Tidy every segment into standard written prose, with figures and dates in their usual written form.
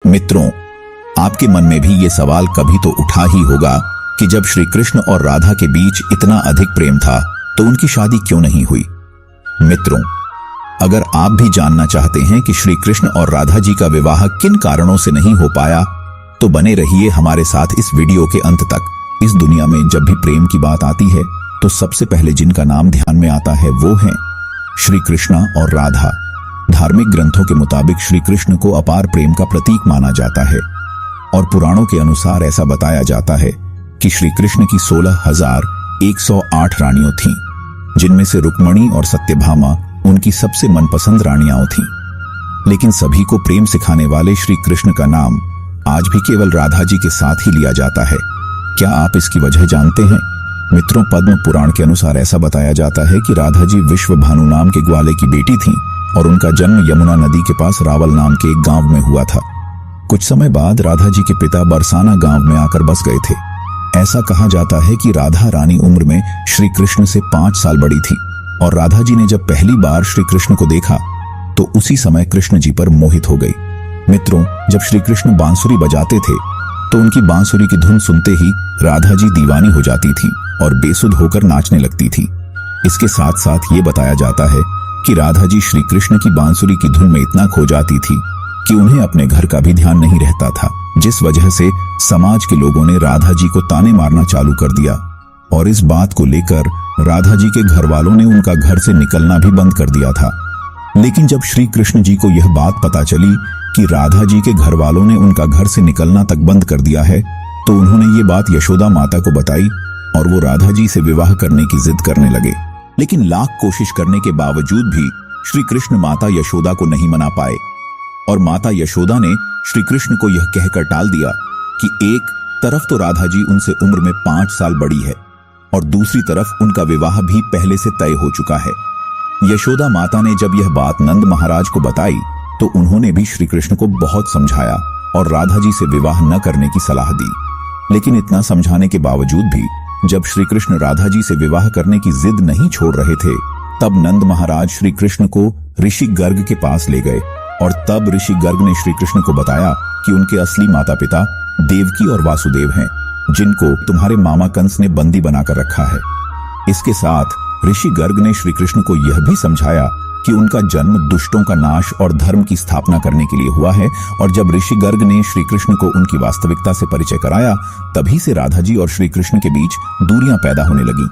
मित्रों, आपके मन में भी ये सवाल कभी तो उठा ही होगा कि जब श्री कृष्ण और राधा के बीच इतना अधिक प्रेम था तो उनकी शादी क्यों नहीं हुई। मित्रों, अगर आप भी जानना चाहते हैं कि श्री कृष्ण और राधा जी का विवाह किन कारणों से नहीं हो पाया, तो बने रहिए हमारे साथ इस वीडियो के अंत तक। इस दुनिया में जब भी प्रेम की बात आती है तो सबसे पहले जिनका नाम ध्यान में आता है वो हैं श्री कृष्ण और राधा। धार्मिक ग्रंथों के मुताबिक श्री कृष्ण को अपार प्रेम का प्रतीक माना जाता है और पुराणों के अनुसार ऐसा बताया जाता है कि श्री कृष्ण की 16,108 रानियों थीं, जिनमें से रुक्मणी और सत्यभामा उनकी सबसे मनपसंद रानियां थीं। लेकिन सभी को प्रेम सिखाने वाले श्री कृष्ण का नाम आज भी केवल राधा जी के साथ ही लिया जाता है। क्या आप इसकी वजह जानते हैं? मित्रों, पद्म पुराण के अनुसार ऐसा बताया जाता है कि राधा जी विश्वभानु नाम के ग्वाले की बेटी थीं और उनका जन्म यमुना नदी के पास रावल नाम के एक गांव में हुआ था। कुछ समय बाद राधा जी के पिता बरसाना गांव में आकर बस गए थे। ऐसा कहा जाता है कि राधा रानी उम्र में श्री कृष्ण से 5 साल बड़ी थी और राधा जी ने जब पहली बार श्री कृष्ण को देखा तो उसी समय कृष्ण जी पर मोहित हो गई। मित्रों, जब श्री कृष्ण बांसुरी बजाते थे तो उनकी बांसुरी की धुन सुनते ही राधा जी दीवानी हो जाती थी और बेसुध होकर नाचने लगती थी। इसके साथ साथ ये बताया जाता है कि राधा जी श्री कृष्ण की बांसुरी की धुन में इतना खो जाती थी कि उन्हें अपने घर का भी ध्यान नहीं रहता था, जिस वजह से समाज के लोगों ने राधा जी को ताने मारना चालू कर दिया और इस बात को लेकर राधा जी के घर वालों ने उनका घर से निकलना भी बंद कर दिया था। लेकिन जब श्री कृष्ण जी को यह बात पता चली कि राधा जी के घर वालों ने उनका घर से निकलना तक बंद कर दिया है तो उन्होंने ये बात यशोदा माता को बताई और वो राधा जी से विवाह करने की जिद करने लगे। लेकिन लाख कोशिश करने के बावजूद भी श्री कृष्ण माता यशोदा को नहीं मना पाए और माता यशोदा ने श्री कृष्ण को यह कहकर टाल दिया कि एक तरफ तो राधा जी उनसे उम्र में 5 साल बड़ी है और दूसरी तरफ उनका विवाह भी पहले से तय हो चुका है। यशोदा माता ने जब यह बात नंद महाराज को बताई तो उन्होंने भी श्री कृष्ण को बहुत समझाया और राधा जी से विवाह न करने की सलाह दी। लेकिन इतना समझाने के बावजूद भी जब श्री कृष्ण राधा जी से विवाह करने की जिद नहीं छोड़ रहे थे, तब नंद महाराज श्री कृष्ण को ऋषि गर्ग के पास ले गए और तब ऋषि गर्ग ने श्री कृष्ण को बताया कि उनके असली माता पिता देवकी और वासुदेव हैं, जिनको तुम्हारे मामा कंस ने बंदी बनाकर रखा है। इसके साथ ऋषि गर्ग ने श्री कृष्ण को यह भी समझाया कि उनका जन्म दुष्टों का नाश और धर्म की स्थापना करने के लिए हुआ है और जब ऋषि गर्ग ने श्री कृष्ण को उनकी वास्तविकता से परिचय कराया, तभी से राधा जी और श्री कृष्ण के बीच दूरियां पैदा होने लगी।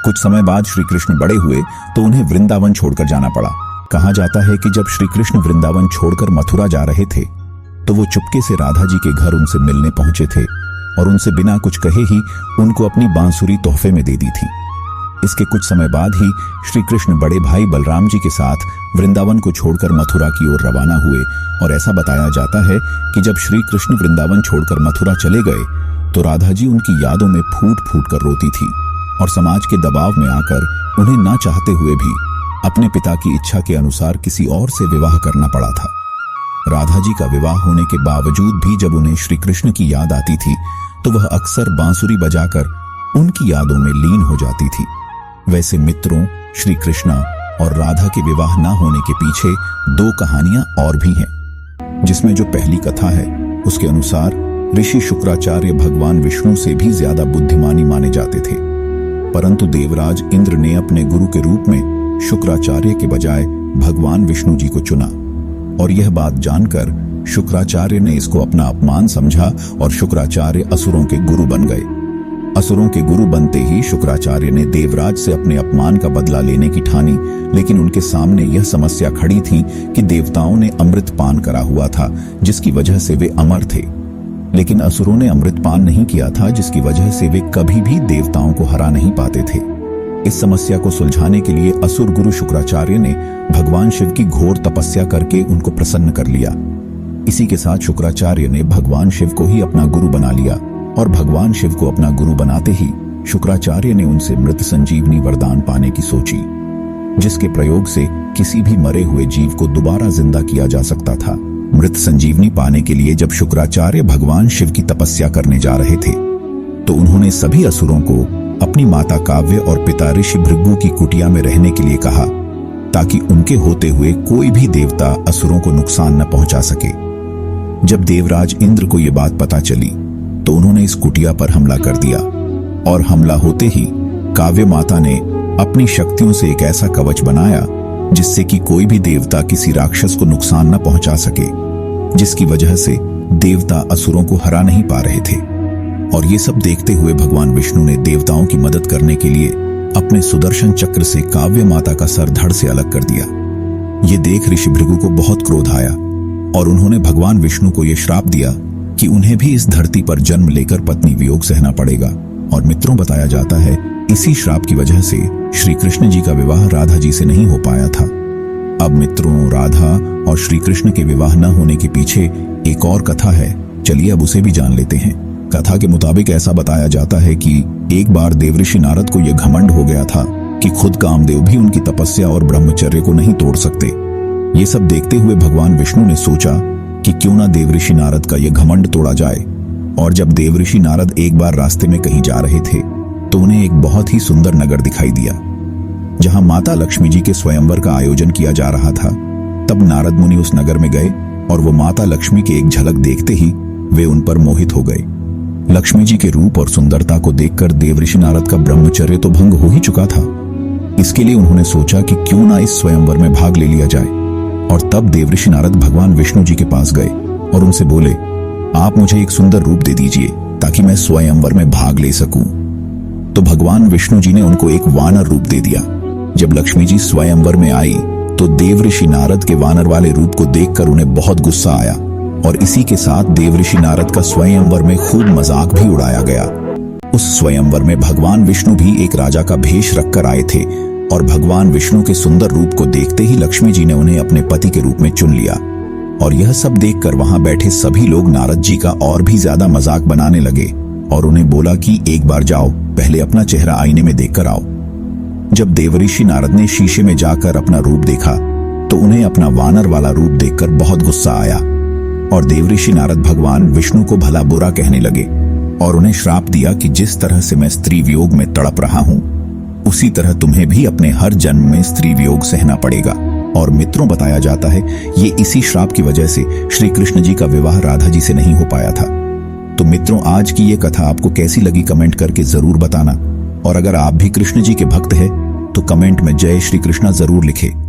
कुछ समय बाद श्री कृष्ण बड़े हुए तो उन्हें वृंदावन छोड़कर जाना पड़ा। कहा जाता है कि जब श्री कृष्ण वृंदावन छोड़कर मथुरा जा रहे थे तो वो चुपके से राधा जी के घर उनसे मिलने पहुंचे थे और उनसे बिना कुछ कहे ही उनको अपनी बांसुरी तोहफे में दे दी थी। इसके कुछ समय बाद ही श्री कृष्ण बड़े भाई बलराम जी के साथ वृंदावन को छोड़कर मथुरा की ओर रवाना हुए और ऐसा बताया जाता है कि जब श्री कृष्ण वृंदावन छोड़कर मथुरा चले गए तो राधा जी उनकी यादों में फूट फूट कर रोती थी और समाज के दबाव में आकर उन्हें ना चाहते हुए भी अपने पिता की इच्छा के अनुसार किसी और से विवाह करना पड़ा था। राधा जी का विवाह होने के बावजूद भी जब उन्हें श्री कृष्ण की याद आती थी तो वह अक्सर बांसुरी बजाकर उनकी यादों में लीन हो जाती थी। वैसे मित्रों, श्री कृष्णा और राधा के विवाह न होने के पीछे 2 कहानियां और भी हैं, जिसमें जो पहली कथा है उसके अनुसार ऋषि शुक्राचार्य भगवान विष्णु से भी ज्यादा बुद्धिमानी माने जाते थे, परंतु देवराज इंद्र ने अपने गुरु के रूप में शुक्राचार्य के बजाय भगवान विष्णु जी को चुना और यह बात जानकर शुक्राचार्य ने इसको अपना अपमान समझा और शुक्राचार्य असुरों के गुरु बन गए। असुरों के गुरु बनते ही शुक्राचार्य ने देवराज से अपने अपमान का बदला लेने की ठानी, लेकिन उनके सामने यह समस्या खड़ी थी कि देवताओं ने अमृत पान करा हुआ था जिसकी वजह से वे अमर थे, लेकिन असुरों ने अमृत पान नहीं किया था जिसकी वजह से वे कभी भी देवताओं को हरा नहीं पाते थे। इस समस्या को सुलझाने के लिए असुर गुरु शुक्राचार्य ने भगवान शिव की घोर तपस्या करके उनको प्रसन्न कर लिया। इसी के साथ शुक्राचार्य ने भगवान शिव को ही अपना गुरु बना लिया और भगवान शिव को अपना गुरु बनाते ही शुक्राचार्य ने उनसे मृत संजीवनी वरदान पाने की सोची, जिसके प्रयोग से किसी भी मरे हुए जीव को दोबारा जिंदा किया जा सकता था। मृत संजीवनी पाने के लिए जब शुक्राचार्य भगवान शिव की तपस्या करने जा रहे थे तो उन्होंने सभी असुरों को अपनी माता काव्य और पिता ऋषि भृगु की कुटिया में रहने के लिए कहा, ताकि उनके होते हुए कोई भी देवता असुरों को नुकसान न पहुंचा सके। जब देवराज इंद्र को यह बात पता चली तो उन्होंने इस कुटिया पर हमला कर दिया, और हमला होते ही काव्य माता ने अपनी शक्तियों से एक ऐसा कवच बनाया जिससे कि कोई भी देवता किसी राक्षस को नुकसान न पहुंचा सके, जिसकी वजह से देवता असुरों को हरा नहीं पा रहे थे। और ये सब देखते हुए भगवान विष्णु ने देवताओं की मदद करने के लिए अपने सुदर्शन चक्र से काव्य माता का सर धड़ से अलग कर दिया। ये देख ऋषि भृगु को बहुत क्रोध आया और उन्होंने भगवान विष्णु को यह श्राप दिया कि उन्हें भी इस धरती पर जन्म लेकर पत्नी वियोग सहना पड़ेगा। और मित्रों, बताया जाता है इसी श्राप की वजह से श्री कृष्ण जी का विवाह राधा जी से नहीं हो पाया था। अब मित्रों, राधा और श्री कृष्ण के विवाह न होने के पीछे एक और कथा है, चलिए अब उसे भी जान लेते हैं। कथा के मुताबिक ऐसा बताया जाता है कि एक बार देवऋषि नारद को यह घमंड हो गया था कि खुद कामदेव भी उनकी तपस्या और ब्रह्मचर्य को नहीं तोड़ सकते। ये सब देखते हुए भगवान विष्णु ने सोचा कि क्यों ना देवऋषि नारद का यह घमंड तोड़ा जाए। और जब देवऋषि नारद एक बार रास्ते में कहीं जा रहे थे तो उन्हें एक बहुत ही सुंदर नगर दिखाई दिया जहां माता लक्ष्मी जी के स्वयंवर का आयोजन किया जा रहा था। तब नारद मुनि उस नगर में गए और वो माता लक्ष्मी की एक झलक देखते ही वे उन पर मोहित हो गए। लक्ष्मी जी के रूप और सुंदरता को देखकर देवऋषि नारद का ब्रह्मचर्य तो भंग हो ही चुका था। इसके लिए उन्होंने सोचा कि क्यों ना इस स्वयंवर में भाग ले लिया जाए। और तब देवऋषि नारद भगवान विष्णु जी के पास गए और उनसे बोले, आप मुझे एक सुंदर रूप दे दीजिए ताकि मैं स्वयंवर में भाग ले सकूं। तो भगवान विष्णु जी ने उनको एक वानर रूप दे दिया। जब लक्ष्मी जी स्वयंवर में आई तो देवऋषि नारद के वानर वाले रूप को देखकर उन्हें बहुत गुस्सा आया और इसी के साथ देवऋषि नारद का स्वयंवर में खूब मजाक भी उड़ाया गया। उस स्वयंवर में भगवान विष्णु भी एक राजा का भेष रखकर आए थे और भगवान विष्णु के सुंदर रूप को देखते ही लक्ष्मी जी ने उन्हें अपने पति के रूप में चुन लिया। और यह सब देखकर वहां बैठे सभी लोग नारद जी का और भी ज्यादा मजाक बनाने लगे और उन्हें बोला कि एक बार जाओ, पहले अपना चेहरा आईने में देखकर आओ। जब देवऋषि नारद ने शीशे में जाकर अपना रूप देखा तो उन्हें अपना वानर वाला रूप देखकर बहुत गुस्सा आया और देवऋषि नारद भगवान विष्णु को भला बुरा कहने लगे और उन्हें श्राप दिया कि जिस तरह से मैं स्त्री वियोग में तड़प रहा हूं उसी तरह तुम्हें भी अपने हर जन्म में स्त्री वियोग सहना पड़ेगा। और मित्रों, बताया जाता है ये इसी श्राप की वजह से श्री कृष्ण जी का विवाह राधा जी से नहीं हो पाया था। तो मित्रों, आज की ये कथा आपको कैसी लगी कमेंट करके जरूर बताना। और अगर आप भी कृष्ण जी के भक्त हैं तो कमेंट में जय श्री कृष्णा जरूर लिखें।